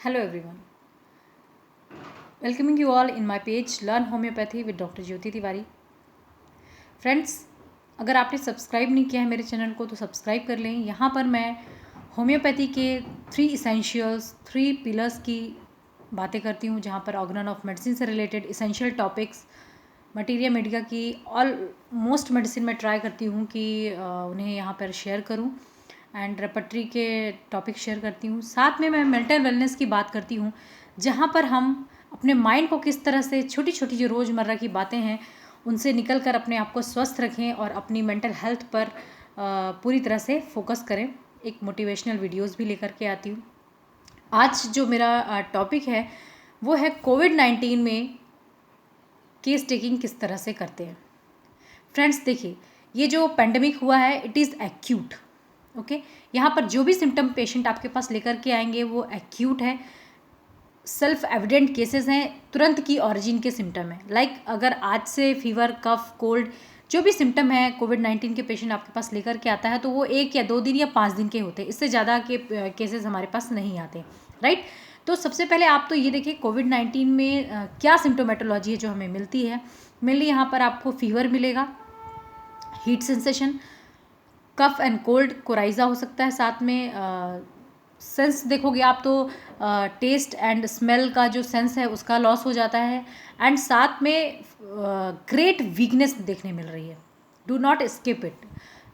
Hello everyone. Welcoming you all in my page Learn Homeopathy with Dr. Jyoti Tiwari. Friends, अगर आपने subscribe नहीं किया है मेरे चैनल को तो सब्सक्राइब कर लें। यहाँ पर मैं होम्योपैथी के 3 इसेंशियल्स 3 पिलर्स की बातें करती हूँ, जहाँ पर ऑर्गन ऑफ मेडिसिन से related essential topics materia Medica की ऑलमोस्ट मेडिसिन में ट्राई करती हूँ कि उन्हें यहाँ पर शेयर करूँ एंड रेपर्टरी के टॉपिक शेयर करती हूँ। साथ में मैं मेंटल वेलनेस की बात करती हूँ, जहाँ पर हम अपने माइंड को किस तरह से छोटी छोटी जो रोज़मर्रा की बातें हैं उनसे निकल कर अपने आप को स्वस्थ रखें और अपनी मेंटल हेल्थ पर पूरी तरह से फोकस करें। एक मोटिवेशनल वीडियोस भी लेकर के आती हूँ। आज जो मेरा टॉपिक है वो है कोविड-19 में केस टेकिंग किस तरह से करते हैं। फ्रेंड्स देखिए, ये जो पैंडमिक हुआ है इट इज़ एक्यूट। ओके, यहाँ पर जो भी सिम्टम पेशेंट आपके पास लेकर के आएंगे वो एक्यूट है, सेल्फ एविडेंट केसेस हैं, तुरंत की ऑरिजिन के सिम्टम हैं। लाइक अगर आज से फीवर, कफ, कोल्ड जो भी सिम्टम है कोविड-19 के पेशेंट आपके पास लेकर के आता है तो वो 1 या 2 दिन या 5 दिन के होते हैं, इससे ज़्यादा के केसेस हमारे पास नहीं आते, राइट। तो सबसे पहले आप तो ये देखिए कोविड-19 में क्या सिम्टोमेटोलॉजी है जो हमें मिलती है। मेनली यहाँ पर आपको फीवर मिलेगा, heat sensation, cough and cold, coryza हो सकता है, साथ में सेंस देखोगे आप तो टेस्ट एंड स्मेल का जो सेंस है उसका लॉस हो जाता है एंड साथ में ग्रेट वीकनेस देखने मिल रही है। Do not skip it,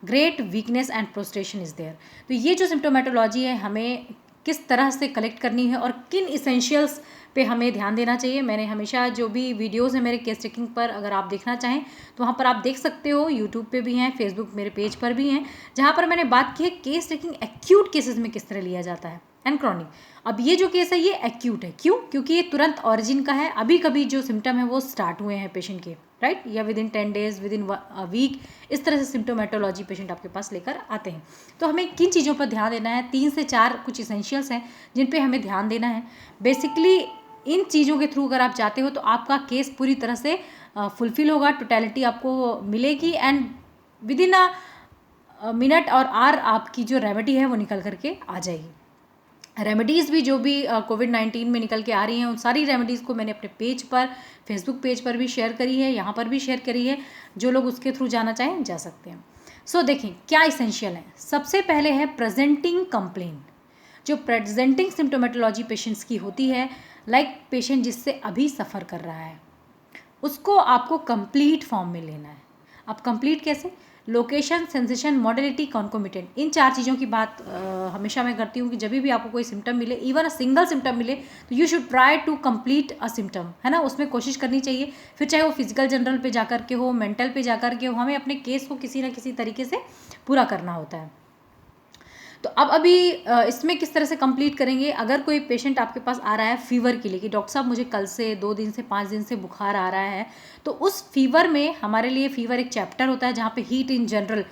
great weakness and prostration is there. तो ये जो सिम्टोमेटोलॉजी है हमें किस तरह से कलेक्ट करनी है और किन इसेंशियल्स पे हमें ध्यान देना चाहिए, मैंने हमेशा जो भी वीडियोस हैं मेरे केस टेकिंग पर अगर आप देखना चाहें तो वहाँ पर आप देख सकते हो। यूट्यूब पे भी हैं, फेसबुक मेरे पेज पर भी हैं, जहाँ पर मैंने बात की है केस टेकिंग एक्यूट केसेस में किस तरह लिया जाता है एंड क्रॉनिक। अब ये जो केस है ये एक्यूट है, क्यों? क्योंकि ये तुरंत ऑरिजिन का है, अभी कभी जो सिम्टम है वो स्टार्ट हुए हैं पेशेंट के, राइट, या within 10 days, within a week, इस तरह से सिम्टोमेटोलॉजी पेशेंट आपके पास लेकर आते हैं। तो हमें किन चीज़ों पर ध्यान देना है? 3 से 4 कुछ इसेंशियल्स हैं जिन पे हमें ध्यान देना है। बेसिकली इन चीज़ों के थ्रू अगर आप जाते हो तो आपका केस पूरी तरह से फुलफिल होगा, टोटलिटी आपको मिलेगी and with in a minute और आवर आपकी जो रेमेडी है वो निकल करके आ जाएगी। रेमेडीज़ भी जो भी कोविड-19 में निकल के आ रही हैं उन सारी रेमेडीज़ को मैंने अपने पेज पर, फेसबुक पेज पर भी शेयर करी है, यहाँ पर भी शेयर करी है। जो लोग उसके थ्रू जाना चाहें जा सकते हैं। सो देखें क्या इसेंशियल है। सबसे पहले है प्रेजेंटिंग कंप्लेन। जो प्रेजेंटिंग सिम्टोमेटोलॉजी पेशेंट्स की होती है, लाइक पेशेंट जिससे अभी सफ़र कर रहा है उसको आपको कंप्लीट फॉर्म में लेना है। अब कंप्लीट कैसे? लोकेशन, सेंसेशन, मॉडलिटी, कॉन्कोमिटेंट, इन 4 चीज़ों की बात हमेशा मैं करती हूँ कि जब भी आपको कोई सिम्टम मिले, इवन अ सिंगल सिम्टम मिले, तो you should try to complete a symptom, है ना, उसमें कोशिश करनी चाहिए। फिर चाहे वो फिजिकल जनरल पे जाकर के हो, मेंटल पे जाकर के हो, हमें अपने केस को किसी ना किसी तरीके से पूरा करना होता है। तो अब अभी इसमें किस तरह से कंप्लीट करेंगे? अगर कोई पेशेंट आपके पास आ रहा है फीवर के लिए कि डॉक्टर साहब मुझे कल से 2 दिन से 5 दिन से बुखार आ रहा है, तो उस फीवर में हमारे लिए फीवर एक चैप्टर होता है जहाँ पे हीट इन जनरल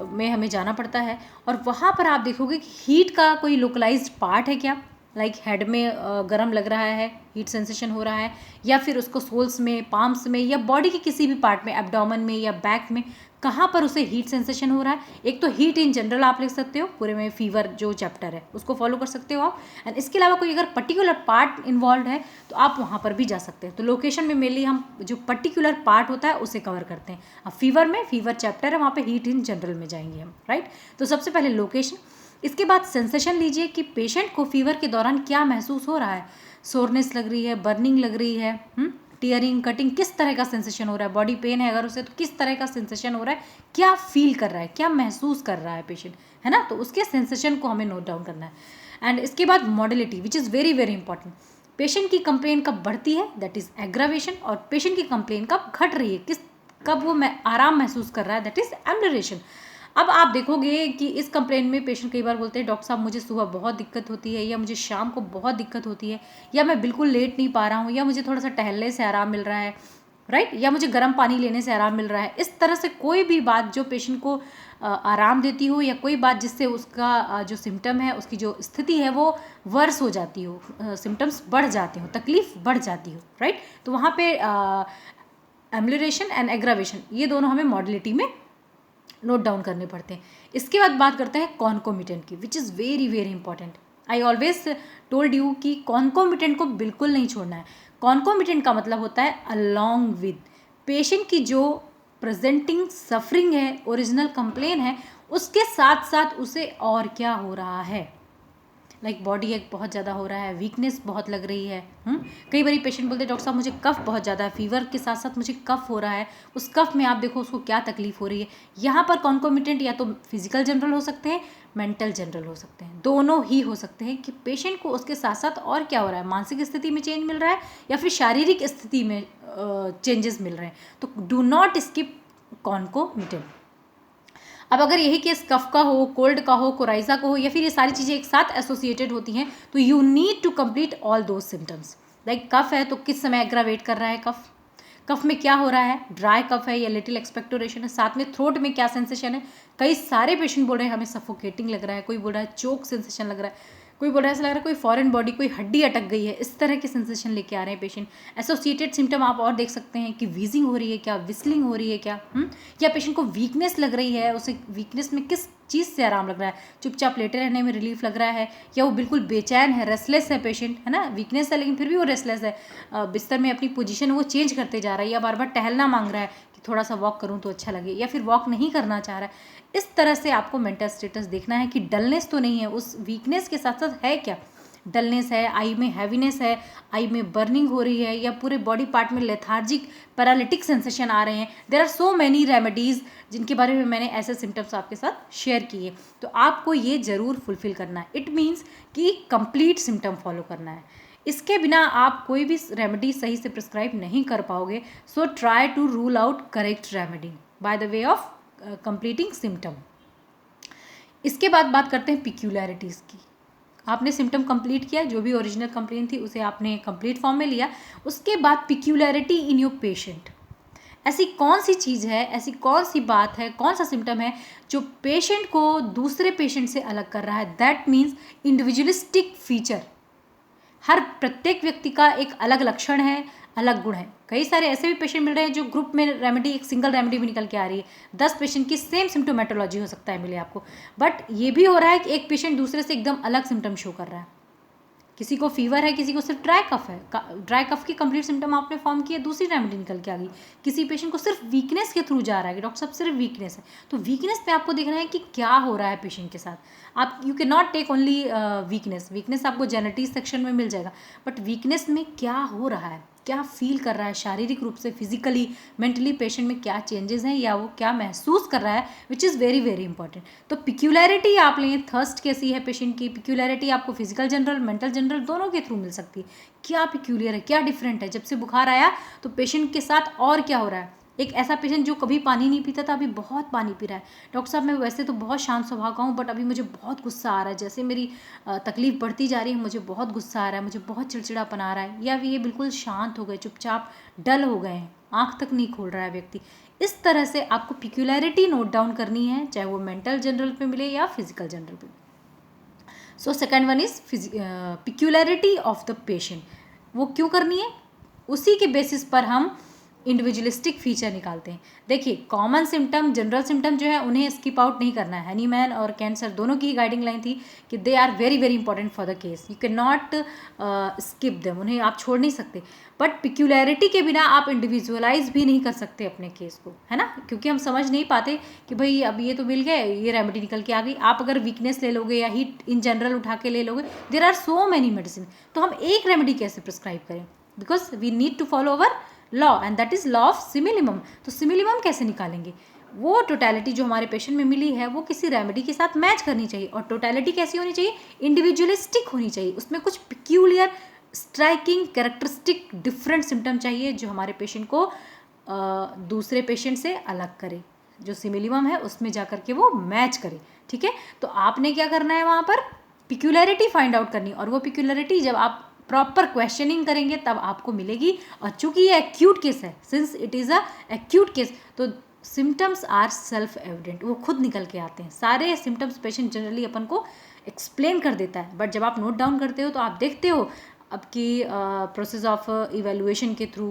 में हमें जाना पड़ता है और वहाँ पर आप देखोगे कि हीट का कोई लोकलाइज्ड पार्ट है क्या, लाइक हेड में गर्म लग रहा है, हीट सेंसेशन हो रहा है, या फिर उसको सोल्स में, पाम्स में, या बॉडी के किसी भी पार्ट में, एब्डोमेन में या बैक में, कहाँ पर उसे हीट सेंसेशन हो रहा है। एक तो हीट इन जनरल आप लिख सकते हो, पूरे में फीवर जो चैप्टर है उसको फॉलो कर सकते हो आप, एंड इसके अलावा कोई अगर पर्टिकुलर पार्ट इन्वॉल्व है तो आप वहाँ पर भी जा सकते हैं। तो लोकेशन में मेनली हम जो पर्टिकुलर पार्ट होता है उसे कवर करते हैं। अब फीवर में फीवर चैप्टर है, वहाँ पर हीट इन जनरल में जाएंगे हम, राइट। तो सबसे पहले लोकेशन, इसके बाद सेंसेशन लीजिए कि पेशेंट को फीवर के दौरान क्या महसूस हो रहा है। सोरनेस लग रही है, बर्निंग लग रही है, टीयरिंग, कटिंग, किस तरह का सेंसेशन हो रहा है, बॉडी पेन है अगर उसे तो किस तरह का सेंसेशन हो रहा है, क्या फील कर रहा है, क्या महसूस कर रहा है पेशेंट, है ना। तो उसके सेंसेशन को हमें नोट डाउन करना है। एंड इसके बाद modality which is very very important. Patient की कंप्लेन कब बढ़ती है, दैट इज़ एग्रावेशन, और पेशेंट की कंप्लेन कब घट रही है, कब वो आराम महसूस कर रहा है, दैट इज़ एम्लिरेशन। अब आप देखोगे कि इस कंप्लेन में पेशेंट कई बार बोलते हैं डॉक्टर साहब मुझे सुबह बहुत दिक्कत होती है, या मुझे शाम को बहुत दिक्कत होती है, या मैं बिल्कुल लेट नहीं पा रहा हूँ, या मुझे थोड़ा सा टहलने से आराम मिल रहा है, राइट, या मुझे गर्म पानी लेने से आराम मिल रहा है। इस तरह से कोई भी बात जो पेशेंट को आराम देती हो, या कोई बात जिससे उसका जो सिम्टम है, उसकी जो स्थिति है वो वर्स हो जाती हो, सिम्टम्स बढ़ जाते हो, तकलीफ बढ़ जाती हो, राइट। तो वहाँ पे एम्लिरेशन एंड एग्रावेशन ये दोनों हमें मॉडलिटी में नोट डाउन करने पड़ते हैं। इसके बाद बात करते हैं कॉन्कोमिटेंट की, which is very very important. I always told you कि कॉन्कोमिटेंट को बिल्कुल नहीं छोड़ना है। कॉन्कोमिटेंट का मतलब होता है अलॉन्ग विद पेशेंट की जो प्रेजेंटिंग सफरिंग है, ओरिजिनल कंप्लेन है, उसके साथ साथ उसे और क्या हो रहा है। लाइक बॉडी एक बहुत ज़्यादा हो रहा है, वीकनेस बहुत लग रही है। कई बार पेशेंट बोलते हैं डॉक्टर साहब मुझे कफ बहुत ज़्यादा है, फीवर के साथ साथ मुझे कफ हो रहा है, उस कफ में आप देखो उसको क्या तकलीफ हो रही है। यहाँ पर कॉन्कोमिटेंट या तो फिजिकल जनरल हो सकते हैं, मेंटल जनरल हो सकते हैं, दोनों ही हो सकते हैं कि पेशेंट को उसके साथ साथ और क्या हो रहा है, मानसिक स्थिति में चेंज मिल रहा है या फिर शारीरिक स्थिति में चेंजेस मिल रहे हैं। तो डू नॉट स्किप कॉन्कोमिटेंट। अब अगर यही केस कफ का हो, कोल्ड का हो, कोराइजा का हो, या फिर ये सारी चीज़ें एक साथ एसोसिएटेड होती हैं, तो you need to complete all those symptoms. Like cough है तो किस समय एग्रावेट कर रहा है कफ में क्या हो रहा है, ड्राई कफ है या लिटिल एक्सपेक्टोरेशन है, साथ में थ्रोट में क्या सेंसेशन है। कई सारे पेशेंट बोल रहे हैं हमें सफोकेटिंग लग रहा है, कोई बोल रहा है चोक सेंसेशन लग रहा है, कोई बोल रहा है ऐसा लग रहा है कोई फॉरेन बॉडी, कोई हड्डी अटक गई है, इस तरह के सेंसेशन लेके आ रहे हैं पेशेंट। एसोसिएटेड सिम्टम आप और देख सकते हैं कि वीजिंग हो रही है क्या, विस्लिंग हो रही है क्या, या पेशेंट को वीकनेस लग रही है, उसे वीकनेस में किस चीज़ से आराम लग रहा है, चुपचाप लेटे रहने में रिलीफ लग रहा है, या वो बिल्कुल बेचैन है, रेस्टलेस है पेशेंट, है ना, वीकनेस है लेकिन फिर भी वो रेस्टलेस है, बिस्तर में अपनी पोजीशन वो चेंज करते जा रहा है, या बार बार टहलना मांग रहा है कि थोड़ा सा वॉक करूँ तो अच्छा लगे, या फिर वॉक नहीं करना चाह रहा है। इस तरह से आपको मेंटल स्टेटस देखना है कि डलनेस तो नहीं है, उस वीकनेस के साथ साथ है क्या, डलनेस है, आई में हैवीनेस है, आई में बर्निंग हो रही है, या पूरे बॉडी पार्ट में लेथार्जिक पैरालिटिक सेंसेशन आ रहे हैं। There are so many remedies जिनके बारे में मैंने ऐसे सिम्टम्स आपके साथ शेयर किए। तो आपको ये ज़रूर फुलफिल करना है। इट मीन्स कि कंप्लीट सिम्टम फॉलो करना है। इसके बिना आप कोई भी रेमेडी सही से प्रिस्क्राइब नहीं कर पाओगे। So try to rule out correct remedy by the way of completing symptom. इसके बाद बात करते हैं पिक्यूलैरिटीज़ की। आपने सिम्टम कंप्लीट किया, जो भी ओरिजिनल कंप्लेन थी उसे आपने कंप्लीट फॉर्म में लिया। उसके बाद पिक्यूलैरिटी इन योर पेशेंट, ऐसी कौन सी चीज़ है, ऐसी कौन सी बात है, कौन सा सिम्टम है जो पेशेंट को दूसरे पेशेंट से अलग कर रहा है। That means individualistic feature. हर प्रत्येक व्यक्ति का एक अलग लक्षण है, अलग गुण है। कई सारे ऐसे भी पेशेंट मिल रहे हैं जो ग्रुप में रेमेडी, एक सिंगल रेमेडी भी निकल के आ रही है, 10 पेशेंट की सेम सिम्टोमेटोलॉजी हो सकता है मिले आपको, बट ये भी हो रहा है कि एक पेशेंट दूसरे से एकदम अलग सिम्टम शो कर रहा है। किसी को फीवर है, किसी को सिर्फ ड्राई कफ है, ड्राई कफ की कंप्लीट सिम्टम आपने फॉर्म किए, दूसरी रेमेडी निकल के आ गई। किसी पेशेंट को सिर्फ वीकनेस के थ्रू जा रहा है कि डॉक्टर साहब सिर्फ वीकनेस है, तो वीकनेस पे आपको देखना है कि क्या हो रहा है पेशेंट के साथ। आप you can not take only weakness आपको जेनेटिक्स सेक्शन में मिल जाएगा, बट वीकनेस में क्या हो रहा है, क्या फील कर रहा है शारीरिक रूप से, फिजिकली, मेंटली पेशेंट में क्या चेंजेस हैं या वो क्या महसूस कर रहा है, which is very very important. तो पिक्यूलैरिटी आप लें, थर्स्ट कैसी है पेशेंट की, पिक्यूलैरिटी आपको फिजिकल जनरल, मेंटल जनरल दोनों के थ्रू मिल सकती है। क्या पिक्यूलियर है, क्या डिफरेंट है, जब से बुखार आया तो पेशेंट के साथ और क्या हो रहा है। एक ऐसा पेशेंट जो कभी पानी नहीं पीता था, अभी बहुत पानी पी रहा है। डॉक्टर साहब मैं वैसे तो बहुत शांत स्वभाव का हूँ, बट अभी मुझे बहुत गुस्सा आ रहा है, जैसे मेरी तकलीफ बढ़ती जा रही है मुझे बहुत गुस्सा आ रहा है, मुझे बहुत चिड़चिड़ापन आ रहा है, या ये बिल्कुल शांत हो गए, चुपचाप डल हो गए हैं, आँख तक नहीं खोल रहा है व्यक्ति। इस तरह से आपको पिक्यूलैरिटी नोट डाउन करनी है, चाहे वो मेंटल जनरल पे मिले या फिजिकल जनरल पे। So second one is peculiarity of the patient. वो क्यों करनी है, उसी के बेसिस पर हम इंडिविजुअलिस्टिक फीचर निकालते हैं। देखिए कॉमन सिम्टम, जनरल सिम्टम जो है उन्हें स्किप आउट नहीं करना है। हैनीमैन और कैंसर दोनों की गाइडिंग लाइन थी कि they are very very important for the case, you can not skip them, उन्हें आप छोड़ नहीं सकते। बट पिक्यूलैरिटी के बिना आप इंडिविजुअलाइज भी नहीं कर सकते अपने केस को, है ना, क्योंकि हम समझ नहीं पाते कि भाई अब ये तो मिल गए, ये रेमेडी निकल के आ गई। आप अगर वीकनेस ले लोगे या हीट इन जनरल उठा के ले लोगे, there are so many medicine, तो हम एक रेमेडी कैसे प्रिस्क्राइब करें, because we need to follow our law and that is law of similimum. तो सिमिलिमम कैसे निकालेंगे, वो टोटलिटी जो हमारे पेशेंट में मिली है वो किसी रेमेडी के साथ मैच करनी चाहिए। और टोटलिटी कैसी होनी चाहिए, इंडिविजुअलिस्टिक होनी चाहिए, उसमें कुछ peculiar striking characteristic different symptom चाहिए जो हमारे पेशेंट को दूसरे पेशेंट से अलग करे, जो सिमिलिमम है उसमें जा कर के वो मैच करे। ठीक है, तो आपने क्या करना है, वहाँ पर पिक्यूलैरिटी फाइंड आउट करनी, और वो पिक्यूलैरिटी जब आप प्रॉपर क्वेश्चनिंग करेंगे तब आपको मिलेगी। और चूंकि ये एक्यूट केस है, since it is a acute case, तो सिम्टम्स आर सेल्फ एविडेंट, वो खुद निकल के आते हैं। सारे सिम्टम्स पेशेंट जनरली अपन को एक्सप्लेन कर देता है, बट जब आप नोट डाउन करते हो तो आप देखते हो अब की प्रोसेस ऑफ इवेल्युएशन के थ्रू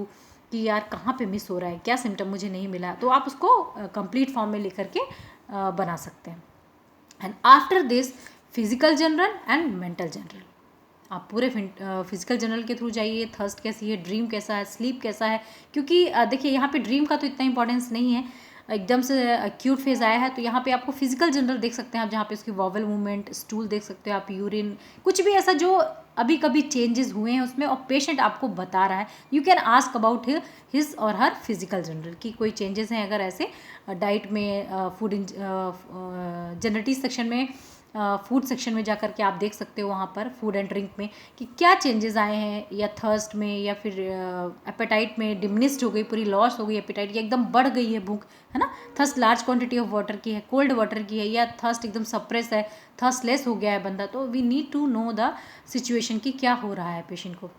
कि यार कहाँ पे मिस हो रहा है, क्या सिम्टम मुझे नहीं मिला, तो आप उसको कंप्लीट फॉर्म में लेकर के बना सकते हैं। And after this physical general and mental general. आप पूरे फिजिकल जनरल के थ्रू जाइए, थर्स्ट कैसी है, ड्रीम कैसा है, स्लीप कैसा है, क्योंकि देखिए यहाँ पे ड्रीम का तो इतना इंपॉर्टेंस नहीं है, एकदम से एक्यूट फेज आया है, तो यहाँ पे आपको फिजिकल जनरल देख सकते हैं आप, जहाँ पे उसकी वॉवल मूवमेंट, स्टूल देख सकते हो आप, यूरिन, कुछ भी ऐसा जो अभी कभी चेंजेस हुए हैं उसमें, और पेशेंट आपको बता रहा है, you can ask about his और हर फिजिकल जनरल की कोई चेंजेस हैं अगर ऐसे डाइट में, फूड जेनेटिक्स सेक्शन में, फूड सेक्शन में जाकर के आप देख सकते हो वहाँ पर फूड एंड ड्रिंक में कि क्या चेंजेस आए हैं, या थर्स्ट में, या फिर एपेटाइट में डिमिनिस्ड हो गई, पूरी लॉस हो गई एपेटाइट, या एकदम बढ़ गई है भूख, है ना, thirst large quantity of water की है, कोल्ड वाटर की है, या थर्स्ट एकदम सप्रेस है, थर्स्ट लेस हो गया है बंदा, तो we need to know the situation कि क्या हो रहा है पेशेंट को।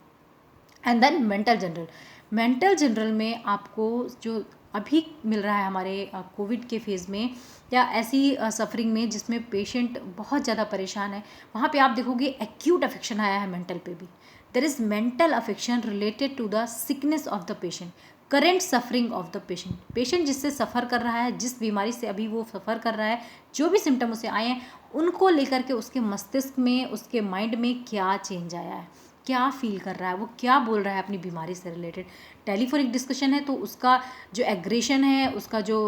एंड देन मेंटल जनरल में आपको जो अभी मिल रहा है हमारे कोविड के फेज़ में, या ऐसी सफरिंग में जिसमें पेशेंट बहुत ज़्यादा परेशान है, वहाँ पे आप देखोगे एक्यूट अफेक्शन आया है मेंटल पे भी। There is mental affection related to the sickness of the patient, current suffering of the patient जिससे सफ़र कर रहा है, जिस बीमारी से अभी वो सफ़र कर रहा है, जो भी सिम्टम उसे आए हैं, उनको लेकर के उसके मस्तिष्क में, उसके माइंड में क्या चेंज आया है, क्या फील कर रहा है, वो क्या बोल रहा है अपनी बीमारी से रिलेटेड। टेलीफोनिक डिस्कशन है तो उसका जो एग्रेशन है, उसका जो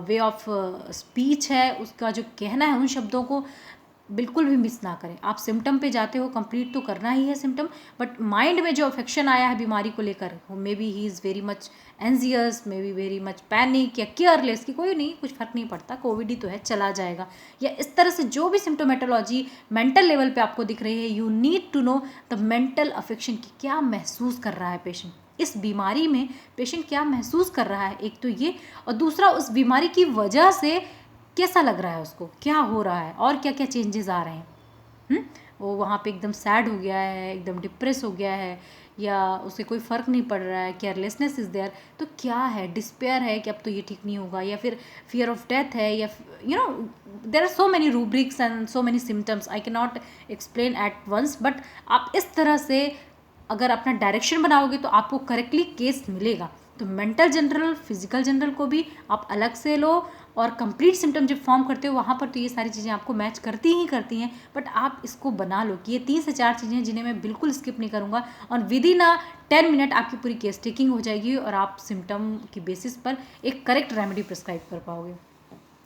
वे ऑफ स्पीच है, उसका जो कहना है, उन शब्दों को बिल्कुल भी मिस ना करें। आप सिम्टम पे जाते हो, कंप्लीट तो करना ही है सिम्टम, बट माइंड में जो अफेक्शन आया है बीमारी को लेकर, may be he is very much anxious, may be very much panic या केयरलेस, कि कोई नहीं, कुछ फर्क नहीं पड़ता, कोविड ही तो है, चला जाएगा, या इस तरह से जो भी सिम्टोमेटोलॉजी मेंटल लेवल पे आपको दिख रही है, you need to know the mental affection की क्या महसूस कर रहा है पेशेंट, इस बीमारी में पेशेंट क्या महसूस कर रहा है, एक तो ये, और दूसरा उस बीमारी की वजह से कैसा लग रहा है उसको, क्या हो रहा है, और क्या क्या चेंजेस आ रहे हैं। वो वहाँ पे एकदम सैड हो गया है, एकदम डिप्रेस हो गया है, या उसे कोई फ़र्क नहीं पड़ रहा है, केयरलेसनेस इज़ देयर, तो क्या है, डिस्पेयर है कि अब तो ये ठीक नहीं होगा, या फिर फियर ऑफ डेथ है, या you know there are so many rubrics and so many symptoms, I can not explain at once, but आप इस तरह से अगर अपना डायरेक्शन बनाओगे तो आपको करेक्टली केस मिलेगा। तो मेंटल जनरल, फिजिकल जनरल को भी आप अलग से लो, और कंप्लीट सिम्टम जब फॉर्म करते हो वहाँ पर तो ये सारी चीज़ें आपको मैच करती हैं, बट आप इसको बना लो कि ये 3 से 4 चीज़ें जिन्हें मैं बिल्कुल स्किप नहीं करूँगा, और विद इन 10 मिनट आपकी पूरी केस टेकिंग हो जाएगी, और आप सिम्टम की बेसिस पर एक करेक्ट रेमेडी प्रिस्क्राइब कर पाओगे।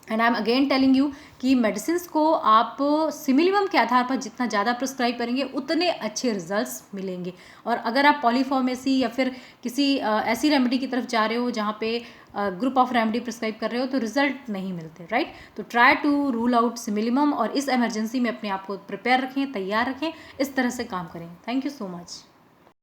And I am again telling you कि मेडिसिन्स को आप सिमिलिमम के आधार पर जितना ज़्यादा प्रिस्क्राइब करेंगे उतने अच्छे रिजल्ट्स मिलेंगे। और अगर आप पॉलीफार्मेसी या फिर किसी ऐसी रेमेडी की तरफ जा रहे हो जहाँ पे ग्रुप ऑफ रेमेडी प्रिस्क्राइब कर रहे हो तो रिजल्ट नहीं मिलते, राइट। तो try to rule out similimum, और इस इमरजेंसी में अपने आप को प्रिपेयर रखें, तैयार रखें, इस तरह से काम करें। Thank you so much.